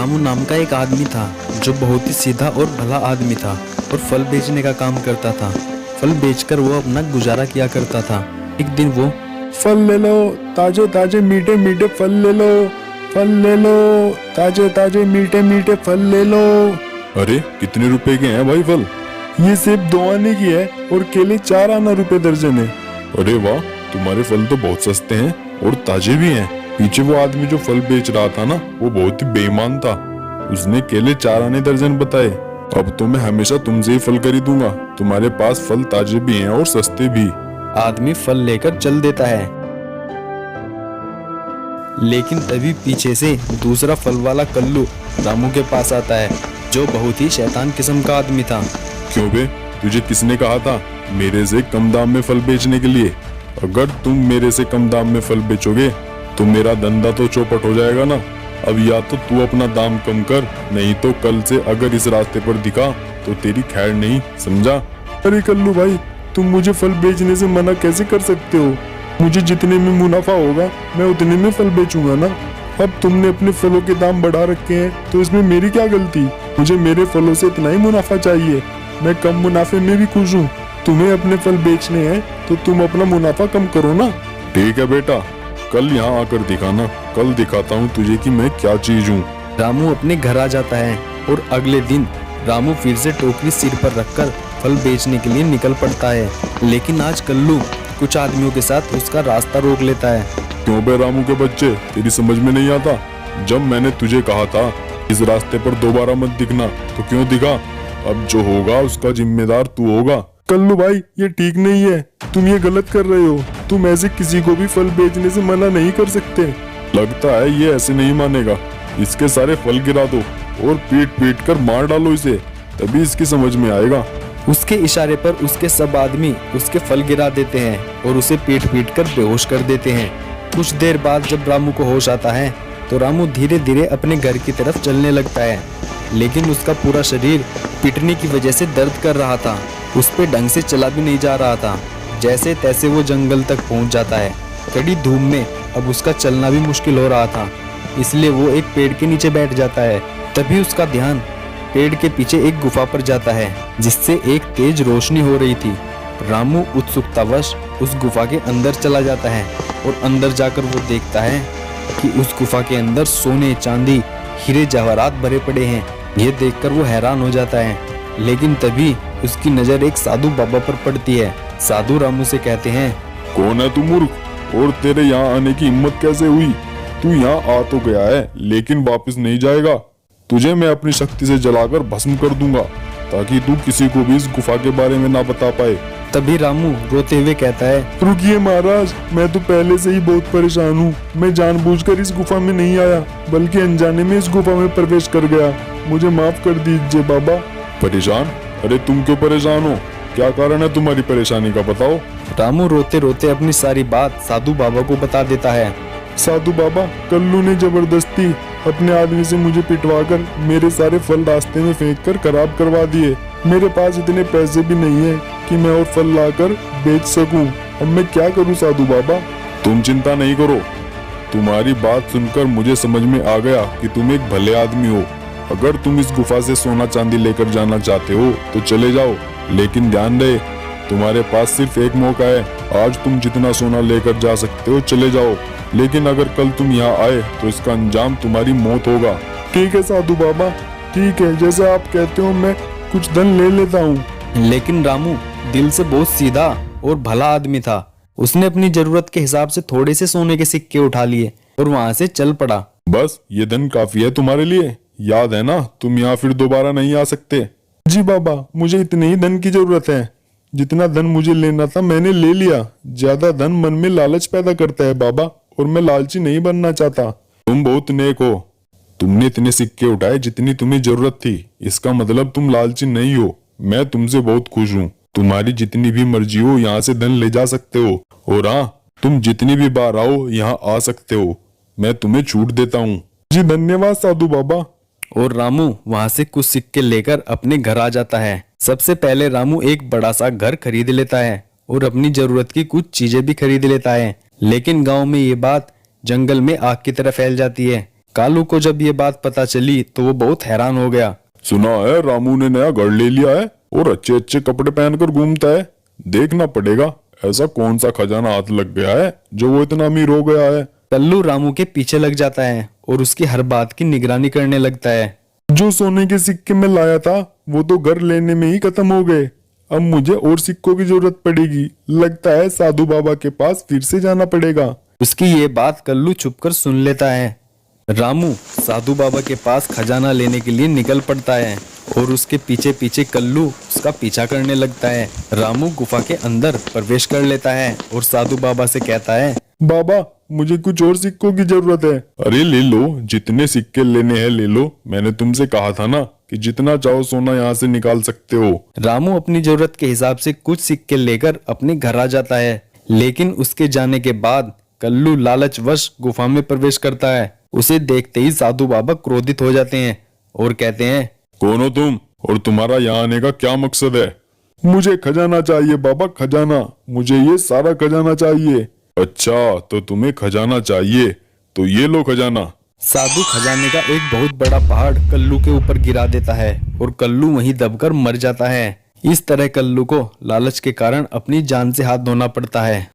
रामू नाम का एक आदमी था जो बहुत ही सीधा और भला आदमी था और फल बेचने का काम करता था। फल बेचकर वो अपना गुजारा किया करता था। एक दिन वो फल ले लो, ताजे ताजे मीठे मीठे फल ले लो, फल ले लो, ताजे ताजे मीठे मीठे फल ले लो। अरे कितने रुपए के हैं भाई फल? ये सेब 2 आने की है और केले 4 आना रुपए दर्जन है। अरे वाह, तुम्हारे फल तो बहुत सस्ते हैं और ताजे भी हैं। पीछे वो आदमी जो फल बेच रहा था ना, वो बहुत ही बेईमान था। उसने केले 4 आने दर्जन बताए। अब तो मैं हमेशा तुमसे ही फल खरीदूंगा। तुम्हारे पास फल ताजे भी हैं और सस्ते भी। आदमी फल लेकर चल देता है, लेकिन तभी पीछे से दूसरा फल वाला कल्लू रामू के पास आता है, जो बहुत ही शैतान किस्म का आदमी था। क्यों बे, तुझे किसने कहा था मेरे से कम दाम में फल बेचने के लिए? अगर तुम मेरे से कम दाम में फल बेचोगे तो मेरा धंधा तो चौपट हो जाएगा ना। अब या तो तू अपना दाम कम कर, नहीं तो कल से अगर इस रास्ते पर दिखा तो तेरी खैर नहीं, समझा? अरे कल्लू भाई, तुम मुझे फल बेचने से मना कैसे कर सकते हो? मुझे जितने में मुनाफा होगा मैं उतने में फल बेचूंगा ना। अब तुमने अपने फलों के दाम बढ़ा रखे हैं तो इसमें मेरी क्या गलती? मुझे मेरे फलों से इतना ही मुनाफा चाहिए। मैं कम मुनाफे में भी खुश हूँ। तुम्हें अपने फल बेचने हैं तो तुम अपना मुनाफा कम करो ना। ठीक है बेटा, कल यहाँ आकर दिखाना। कल दिखाता हूँ तुझे कि मैं क्या चीज हूँ। रामू अपने घर आ जाता है और अगले दिन रामू फिर से टोकरी सिर पर रखकर फल बेचने के लिए निकल पड़ता है। लेकिन आज कल्लू कुछ आदमियों के साथ उसका रास्ता रोक लेता है। क्यों बे रामू के बच्चे, तेरी समझ में नहीं आता? जब मैंने तुझे कहा था इस रास्ते पर दोबारा मत दिखना, तो क्यों दिखा? अब जो होगा उसका जिम्मेदार तू होगा। कल्लू भाई, ये ठीक नहीं है। तुम ये गलत कर रहे हो। तुम ऐसे किसी को भी फल बेचने से मना नहीं कर सकते। लगता है ये ऐसे नहीं मानेगा। इसके सारे फल गिरा दो और पीट पीट कर मार डालो इसे, तभी इसकी समझ में आएगा। उसके इशारे पर उसके सब आदमी उसके फल गिरा देते हैं और उसे पीट पीट कर बेहोश कर देते हैं। कुछ देर बाद जब रामू को होश आता है तो रामू धीरे धीरे अपने घर की तरफ चलने लगता है, लेकिन उसका पूरा शरीर पिटने की वजह से दर्द कर रहा था। उस पे ढंग से चला भी नहीं जा रहा था। जैसे तैसे वो जंगल तक पहुंच जाता है। कड़ी धूप में अब उसका चलना भी मुश्किल हो रहा था, इसलिए वो एक पेड़ के नीचे बैठ जाता है। तभी उसका ध्यान पेड़ के पीछे एक गुफा पर जाता है, जिससे एक तेज रोशनी हो रही थी। रामू उत्सुकतावश उस गुफा के अंदर चला जाता है और अंदर जाकर वो देखता है कि उस गुफा के अंदर सोने, चांदी, हीरे जवाहरात भरे पड़े हैं। ये देखकर वो हैरान हो जाता है, लेकिन तभी उसकी नजर एक साधु बाबा पर पड़ती है। साधु रामू से कहते हैं, कौन है तू मूर्ख, और तेरे यहाँ आने की हिम्मत कैसे हुई? तू यहाँ आ तो गया है लेकिन वापस नहीं जाएगा। तुझे मैं अपनी शक्ति से जलाकर भस्म कर दूंगा, ताकि तू किसी को भी इस गुफा के बारे में ना बता पाए। तभी रामू रोते हुए कहता है, रुकिए महाराज, मैं तो पहले से ही बहुत परेशान हूँ। मैं जानबूझकर इस गुफा में नहीं आया, बल्कि अनजाने में इस गुफा में प्रवेश कर गया। मुझे माफ कर दीजिए बाबा। परेशान? अरे तुम क्यों परेशान हो? क्या कारण है तुम्हारी परेशानी का, बताओ। रामू रोते रोते अपनी सारी बात साधु बाबा को बता देता है। साधु बाबा, कल्लू ने जबरदस्ती अपने आदमी से मुझे पिटवाकर मेरे सारे फल रास्ते में फेंक कर खराब करवा दिए। मेरे पास इतने पैसे भी नहीं है कि मैं और फल लाकर बेच सकूं। अब मैं क्या करूं साधु बाबा? तुम चिंता नहीं करो। तुम्हारी बात सुनकर मुझे समझ में आ गया कि तुम एक भले आदमी हो। अगर तुम इस गुफा से सोना चांदी लेकर जाना चाहते हो तो चले जाओ, लेकिन ध्यान रहे तुम्हारे पास सिर्फ एक मौका है। आज तुम जितना सोना लेकर जा सकते हो चले जाओ, लेकिन अगर कल तुम यहाँ आए तो इसका अंजाम तुम्हारी मौत होगा। ठीक है साधु बाबा, ठीक है, जैसे आप कहते हो मैं कुछ धन ले लेता हूँ। लेकिन रामू दिल से बहुत सीधा और भला आदमी था। उसने अपनी जरूरत के हिसाब से थोड़े से सोने के सिक्के उठा लिए और वहाँ से चल पड़ा। बस ये धन काफी है तुम्हारे लिए, याद है ना? तुम यहाँ फिर दोबारा नहीं आ सकते। जी बाबा, मुझे इतने ही धन की जरूरत है। जितना धन मुझे लेना था मैंने ले लिया। ज्यादा धन मन में लालच पैदा करता है बाबा, और मैं लालची नहीं बनना चाहता। तुम बहुत नेक हो। तुमने इतने सिक्के उठाए जितनी तुम्हें जरूरत थी, इसका मतलब तुम लालची नहीं हो। मैं तुमसे बहुत खुश हूँ। तुम्हारी जितनी भी मर्जी हो यहाँ से धन ले जा सकते हो, और हाँ, तुम जितनी भी बार आओ यहाँ आ सकते हो। मैं तुम्हें छूट देता हूँ। जी धन्यवाद साधु बाबा। और रामू वहाँ से कुछ सिक्के लेकर अपने घर आ जाता है। सबसे पहले रामू एक बड़ा सा घर खरीद लेता है और अपनी जरूरत की कुछ चीजें भी खरीद लेता है। लेकिन गांव में ये बात जंगल में आग की तरह फैल जाती है, कालू को जब ये बात पता चली तो वो बहुत हैरान हो गया। सुना है रामू ने नया घर ले लिया है और अच्छे अच्छे कपड़े पहनकर घूमता है। देखना पड़ेगा ऐसा कौन सा खजाना हाथ लग गया है जो वो इतना अमीर हो गया है। कल्लू रामू के पीछे लग जाता है और उसकी हर बात की निगरानी करने लगता है। जो सोने के सिक्के मैं लाया था वो तो घर लेने में ही खत्म हो गए। अब मुझे और सिक्कों की जरूरत पड़ेगी। लगता है साधु बाबा के पास फिर से जाना पड़ेगा। उसकी ये बात कल्लू छुपकर सुन लेता है। रामू साधु बाबा के पास खजाना लेने के लिए निकल पड़ता है और उसके पीछे पीछे कल्लू उसका पीछा करने लगता है। रामू गुफा के अंदर प्रवेश कर लेता है और साधु बाबा से कहता है, बाबा मुझे कुछ और सिक्कों की जरूरत है। अरे ले लो, जितने सिक्के लेने हैं ले लो। मैंने तुमसे कहा था ना कि जितना चाहो सोना यहाँ से निकाल सकते हो। रामू अपनी जरूरत के हिसाब से कुछ सिक्के लेकर अपने घर आ जाता है, लेकिन उसके जाने के बाद कल्लू लालचवश गुफा में प्रवेश करता है। उसे देखते ही साधु बाबा क्रोधित हो जाते हैं और कहते हैं, कौन हो तुम और तुम्हारा यहाँ आने का क्या मकसद है? मुझे खजाना चाहिए बाबा, खजाना। मुझे ये सारा खजाना चाहिए। अच्छा तो तुम्हें खजाना चाहिए, तो ये लो खजाना। साधु खजाने का एक बहुत बड़ा पहाड़ कल्लू के ऊपर गिरा देता है और कल्लू वहीं दबकर मर जाता है। इस तरह कल्लू को लालच के कारण अपनी जान से हाथ धोना पड़ता है।